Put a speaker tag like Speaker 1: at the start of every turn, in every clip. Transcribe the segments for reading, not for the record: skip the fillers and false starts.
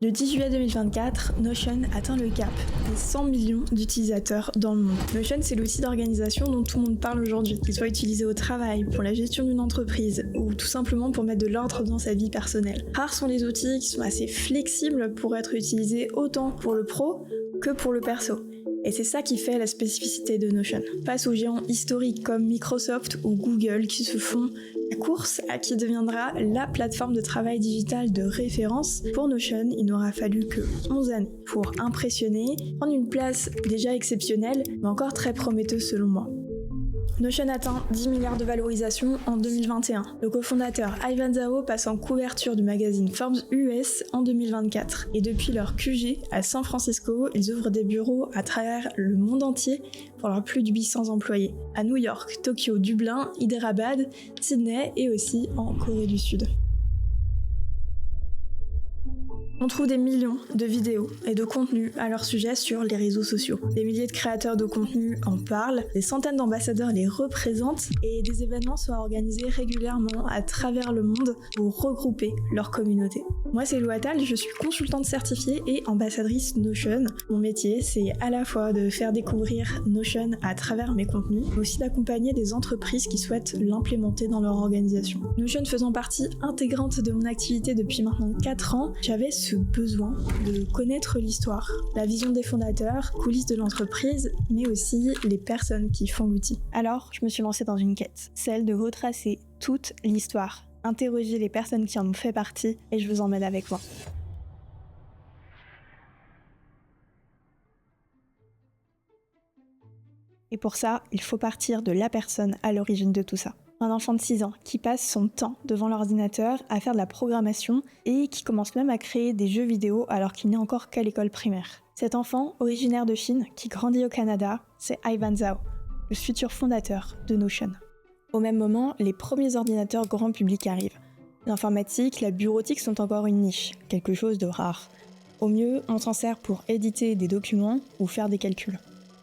Speaker 1: Le 10 juillet 2024, Notion atteint le cap des 100 millions d'utilisateurs dans le monde. Notion, c'est l'outil d'organisation dont tout le monde parle aujourd'hui, qu'il soit utilisé au travail, pour la gestion d'une entreprise ou tout simplement pour mettre de l'ordre dans sa vie personnelle. Rares sont les outils qui sont assez flexibles pour être utilisés autant pour le pro que pour le perso. Et c'est ça qui fait la spécificité de Notion. Face aux géants historiques comme Microsoft ou Google qui se font la course à qui deviendra la plateforme de travail digital de référence, pour Notion, il n'aura fallu que 11 années pour impressionner, prendre une place déjà exceptionnelle, mais encore très prometteuse selon moi. Notion atteint 10 milliards de valorisation en 2021. Le cofondateur Ivan Zhao passe en couverture du magazine Forbes US en 2024. Et depuis leur QG à San Francisco, ils ouvrent des bureaux à travers le monde entier pour leurs plus de 800 employés. À New York, Tokyo, Dublin, Hyderabad, Sydney et aussi en Corée du Sud. On trouve des millions de vidéos et de contenus à leur sujet sur les réseaux sociaux. Des milliers de créateurs de contenu en parlent, des centaines d'ambassadeurs les représentent et des événements sont organisés régulièrement à travers le monde pour regrouper leur communauté. Moi, c'est Lou Attal, je suis consultante certifiée et ambassadrice Notion. Mon métier, c'est à la fois de faire découvrir Notion à travers mes contenus, mais aussi d'accompagner des entreprises qui souhaitent l'implémenter dans leur organisation. Notion faisant partie intégrante de mon activité depuis maintenant 4 ans, j'avais ce besoin de connaître l'histoire, la vision des fondateurs, coulisses de l'entreprise, mais aussi les personnes qui font l'outil. Alors, je me suis lancée dans une quête, celle de retracer toute l'histoire, interroger les personnes qui en ont fait partie, et je vous emmène avec moi. Et pour ça, il faut partir de la personne à l'origine de tout ça. Un enfant de 6 ans qui passe son temps devant l'ordinateur à faire de la programmation et qui commence même à créer des jeux vidéo alors qu'il n'est encore qu'à l'école primaire. Cet enfant, originaire de Chine, qui grandit au Canada, c'est Ivan Zhao, le futur fondateur de Notion. Au même moment, les premiers ordinateurs grand public arrivent. L'informatique, la bureautique sont encore une niche, quelque chose de rare. Au mieux, on s'en sert pour éditer des documents ou faire des calculs.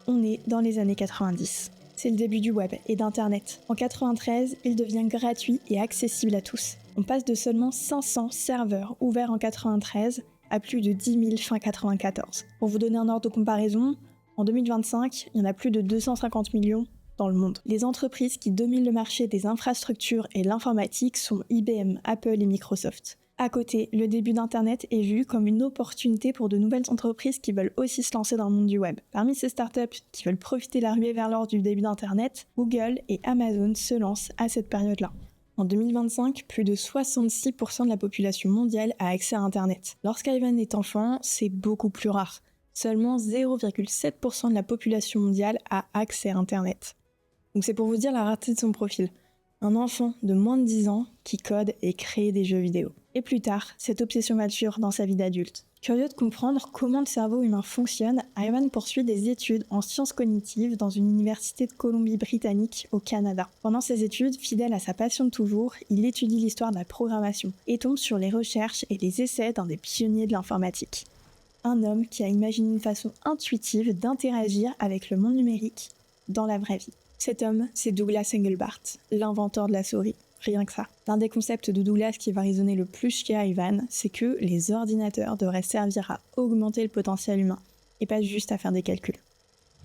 Speaker 1: On est dans les années 90. C'est le début du web et d'Internet. En 93, il devient gratuit et accessible à tous. On passe de seulement 500 serveurs ouverts en 93 à plus de 10 000 fin 94. Pour vous donner un ordre de comparaison, en 2025, il y en a plus de 250 millions dans le monde. Les entreprises qui dominent le marché des infrastructures et l'informatique sont IBM, Apple et Microsoft. À côté, le début d'Internet est vu comme une opportunité pour de nouvelles entreprises qui veulent aussi se lancer dans le monde du web. Parmi ces startups qui veulent profiter de la ruée vers l'or du début d'Internet, Google et Amazon se lancent à cette période-là. En 2025, plus de 66% de la population mondiale a accès à Internet. Lorsqu'Ivan est enfant, c'est beaucoup plus rare. Seulement 0,7% de la population mondiale a accès à Internet. Donc c'est pour vous dire la rareté de son profil. Un enfant de moins de 10 ans qui code et crée des jeux vidéo. Et plus tard, cette obsession va le suivre dans sa vie d'adulte. Curieux de comprendre comment le cerveau humain fonctionne, Ivan poursuit des études en sciences cognitives dans une université de Colombie-Britannique au Canada. Pendant ses études, fidèle à sa passion de toujours, il étudie l'histoire de la programmation et tombe sur les recherches et les essais d'un des pionniers de l'informatique. Un homme qui a imaginé une façon intuitive d'interagir avec le monde numérique dans la vraie vie. Cet homme, c'est Douglas Engelbart, l'inventeur de la souris. Rien que ça. L'un des concepts de Douglas qui va résonner le plus chez Ivan, c'est que les ordinateurs devraient servir à augmenter le potentiel humain, et pas juste à faire des calculs.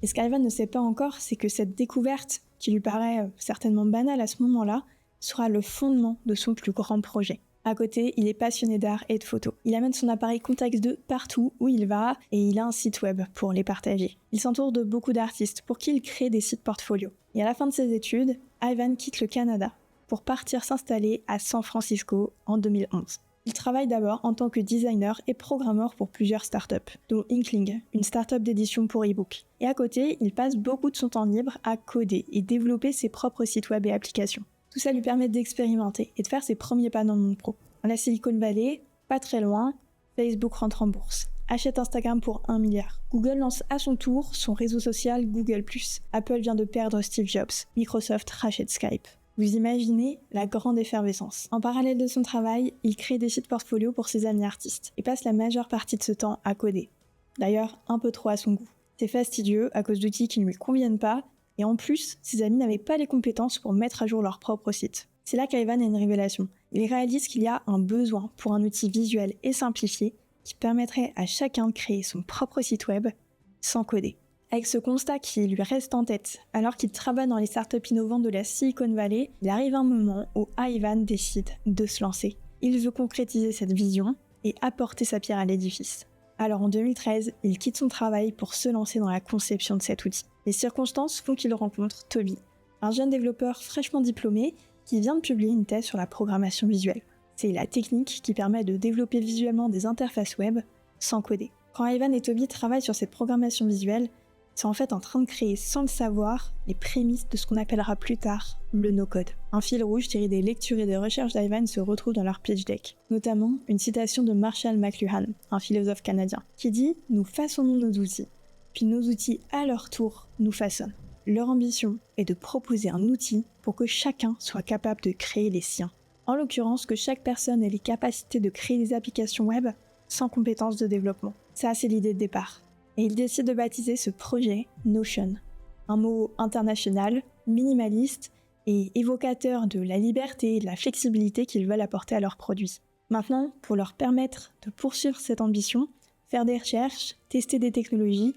Speaker 1: Et ce qu'Ivan ne sait pas encore, c'est que cette découverte, qui lui paraît certainement banale à ce moment-là, sera le fondement de son plus grand projet. À côté, il est passionné d'art et de photos. Il amène son appareil Contax 2 partout où il va et il a un site web pour les partager. Il s'entoure de beaucoup d'artistes pour qui il crée des sites portfolio. Et à la fin de ses études, Ivan quitte le Canada pour partir s'installer à San Francisco en 2011. Il travaille d'abord en tant que designer et programmeur pour plusieurs startups, dont Inkling, une startup d'édition pour e-book. Et à côté, il passe beaucoup de son temps libre à coder et développer ses propres sites web et applications. Tout ça lui permet d'expérimenter et de faire ses premiers pas dans le monde pro. Dans la Silicon Valley, pas très loin, Facebook rentre en bourse, achète Instagram pour 1 milliard. Google lance à son tour son réseau social Google+. Apple vient de perdre Steve Jobs. Microsoft rachète Skype. Vous imaginez la grande effervescence. En parallèle de son travail, il crée des sites portfolio pour ses amis artistes et passe la majeure partie de ce temps à coder. D'ailleurs, un peu trop à son goût. C'est fastidieux à cause d'outils qui ne lui conviennent pas et en plus, ses amis n'avaient pas les compétences pour mettre à jour leur propre site. C'est là qu'Ivan a une révélation. Il réalise qu'il y a un besoin pour un outil visuel et simplifié qui permettrait à chacun de créer son propre site web sans coder. Avec ce constat qui lui reste en tête, alors qu'il travaille dans les startups innovantes de la Silicon Valley, il arrive un moment où Ivan décide de se lancer. Il veut concrétiser cette vision et apporter sa pierre à l'édifice. Alors en 2013, il quitte son travail pour se lancer dans la conception de cet outil. Les circonstances font qu'il rencontre Toby, un jeune développeur fraîchement diplômé qui vient de publier une thèse sur la programmation visuelle. C'est la technique qui permet de développer visuellement des interfaces web sans coder. Quand Ivan et Toby travaillent sur cette programmation visuelle, ils sont en fait en train de créer sans le savoir les prémices de ce qu'on appellera plus tard le no-code. Un fil rouge tiré des lectures et des recherches d'Ivan se retrouve dans leur pitch deck, notamment une citation de Marshall McLuhan, un philosophe canadien, qui dit « Nous façonnons nos outils, puis nos outils à leur tour nous façonnent ». Leur ambition est de proposer un outil pour que chacun soit capable de créer les siens. En l'occurrence, que chaque personne ait les capacités de créer des applications web sans compétences de développement. Ça, c'est l'idée de départ. Et il décide de baptiser ce projet Notion, un mot international, minimaliste et évocateur de la liberté et de la flexibilité qu'ils veulent apporter à leurs produits. Maintenant, pour leur permettre de poursuivre cette ambition, faire des recherches, tester des technologies,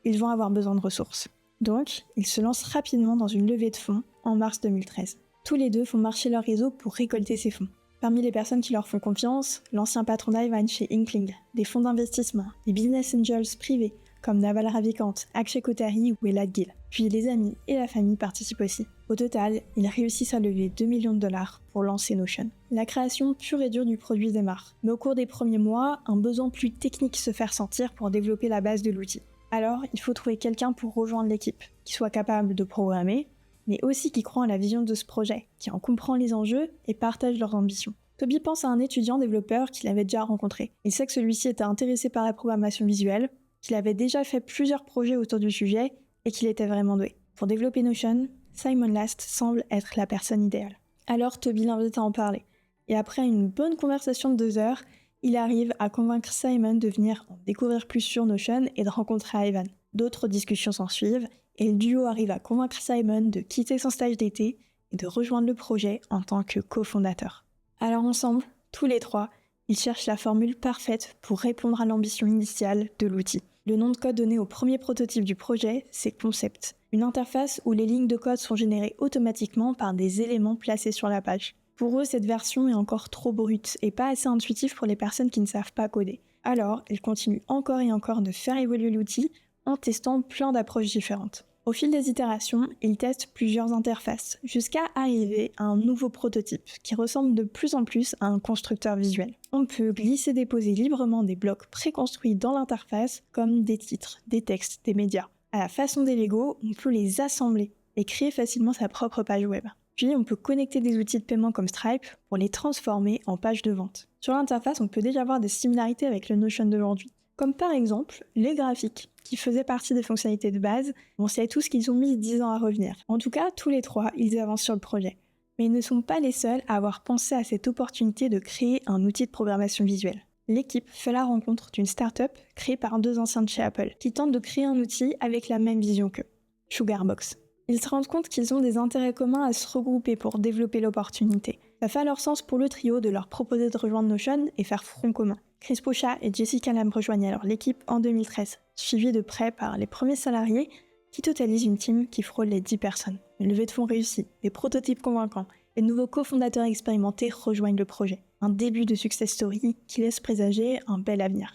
Speaker 1: ils vont avoir besoin de ressources. Donc, ils se lancent rapidement dans une levée de fonds en mars 2013. Tous les deux font marcher leur réseau pour récolter ces fonds. Parmi les personnes qui leur font confiance, l'ancien patron d'Ivan chez Inkling, des fonds d'investissement, des business angels privés comme Naval Ravikant, Akshay Kothari ou Elad Gil. Puis les amis et la famille participent aussi. Au total, ils réussissent à lever 2 millions de dollars pour lancer Notion. La création pure et dure du produit démarre. Mais au cours des premiers mois, un besoin plus technique se fait ressentir pour développer la base de l'outil. Alors, il faut trouver quelqu'un pour rejoindre l'équipe, qui soit capable de programmer, mais aussi qui croit en la vision de ce projet, qui en comprend les enjeux et partage leurs ambitions. Toby pense à un étudiant développeur qu'il avait déjà rencontré. Il sait que celui-ci était intéressé par la programmation visuelle, qu'il avait déjà fait plusieurs projets autour du sujet et qu'il était vraiment doué. Pour développer Notion, Simon Last semble être la personne idéale. Alors Toby l'invite à en parler. Et après une bonne conversation de 2 heures, il arrive à convaincre Simon de venir en découvrir plus sur Notion et de rencontrer Ivan. D'autres discussions s'en suivent et le duo arrive à convaincre Simon de quitter son stage d'été et de rejoindre le projet en tant que cofondateur. Alors ensemble, tous les trois, ils cherchent la formule parfaite pour répondre à l'ambition initiale de l'outil. Le nom de code donné au premier prototype du projet, c'est Concept, une interface où les lignes de code sont générées automatiquement par des éléments placés sur la page. Pour eux, cette version est encore trop brute et pas assez intuitive pour les personnes qui ne savent pas coder. Alors, ils continuent encore et encore de faire évoluer l'outil en testant plein d'approches différentes. Au fil des itérations, ils testent plusieurs interfaces, jusqu'à arriver à un nouveau prototype qui ressemble de plus en plus à un constructeur visuel. On peut glisser-déposer librement des blocs préconstruits dans l'interface, comme des titres, des textes, des médias. À la façon des Lego, on peut les assembler et créer facilement sa propre page web. Puis on peut connecter des outils de paiement comme Stripe pour les transformer en pages de vente. Sur l'interface, on peut déjà voir des similarités avec le Notion d'aujourd'hui, comme par exemple les graphiques, qui faisaient partie des fonctionnalités de base. On sait tous qu'ils ont mis 10 ans à revenir. En tout cas, tous les trois, ils avancent sur le projet. Mais ils ne sont pas les seuls à avoir pensé à cette opportunité de créer un outil de programmation visuelle. L'équipe fait la rencontre d'une start-up créée par 2 anciens de chez Apple, qui tentent de créer un outil avec la même vision qu'eux, Sugarbox. Ils se rendent compte qu'ils ont des intérêts communs à se regrouper pour développer l'opportunité. Ça fait alors sens pour le trio de leur proposer de rejoindre Notion et faire front commun. Chris Pocha et Jessica Lam rejoignent alors l'équipe en 2013, suivis de près par les premiers salariés qui totalisent une team qui frôle les 10 personnes. Une levée de fonds réussie, des prototypes convaincants, les nouveaux cofondateurs expérimentés rejoignent le projet. Un début de success story qui laisse présager un bel avenir.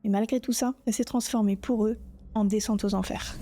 Speaker 1: Et malgré tout ça, ça s'est transformé pour eux en descente aux enfers.